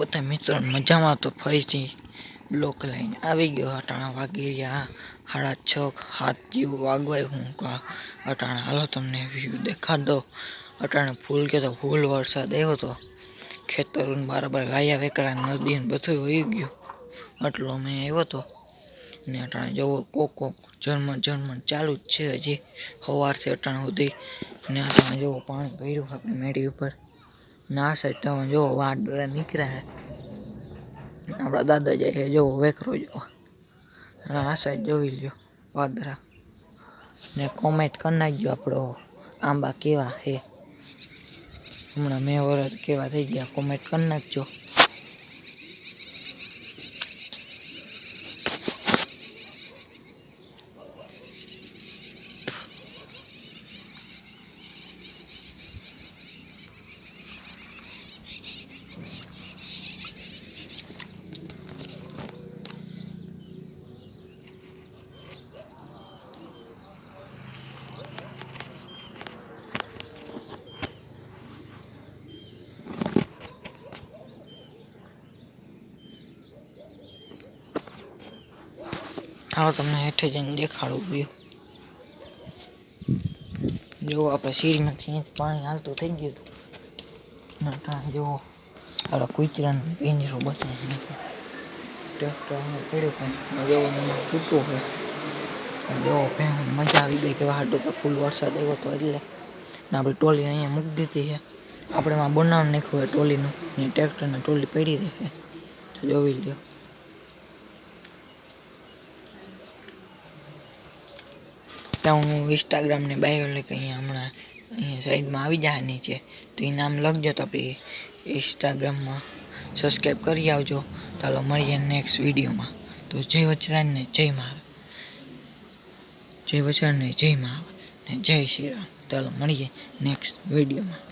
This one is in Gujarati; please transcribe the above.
બધા મિત્રો મજામાં તો ફરીથી બ્લોક લઈને આવી ગયો. અટાણા વાગી રહ્યા 6:30 જેવું વાગવાય. હું અટાણા હાલો તમને વ્યૂ દેખાડ દો. અટાણે ફૂલ કે તો ફૂલ વરસાદ આવ્યો હતો. ખેતરોને બરાબર ગાયા વેકરા નદી ને બધું વહી ગયું. એટલો મેં આવ્યો હતો ને અટાણે જવો કોક જર્મન ચાલુ જ છે હજી સવારથી અટાણે સુધી. ને અટાણે જવો પાણી ભર્યું આપણે મેળી ઉપર. ના સાઈડ તમે જો વાદળા નીકળ્યા છે. આપણા દાદા જાય છે જો વેકરો જો. આ સાઈડ જોઈ લ્યો વાદળા. ને કોમેન્ટ કરી નાખજો આપણો આંબા કેવા છે. હમણાં મેં વરસ કેવા થઈ ગયા કોમેન્ટ કરી નાખજો. હાલો તમને હેઠે જઈને દેખાડું વ્યૂ. જો આપણે સીડીમાંથી પાણી હાલતું થઈ ગયું હતું. જો આપણા કૂતરાનું પિંજરું બતાવી ટ્રેક્ટર પડ્યું પણ જો તૂટું છે. જો મજા આવી ગઈ કે વાહડો તો ફૂલ વરસાદ આવ્યો હતો એટલે. આપણી ટોલી અહીંયા મૂકી દીધી છે. આપણે એમાં બનાવી નાખ્યું હોય ટોલીનું ને ટ્રેક્ટરને ટોલી પડી રહેશે તો જોઈ લ્યો. ત્યાં હું ઇન્સ્ટાગ્રામને બાયો એટલે અહીંયા હમણાં અહીંયા સાઈડમાં આવી જાય નીચે તો એ નામ લખજો તો આપણે ઇન્સ્ટાગ્રામમાં સબસ્ક્રાઈબ કરી આવજો. ચાલો મળીએ નેક્સ્ટ વિડીયોમાં. તો જય વચરાજને જય મહારાજ, જય વચરાજને જય મહારાજ ને જય શ્રી રામ. ચાલો મળીએ નેક્સ્ટ વિડીયોમાં.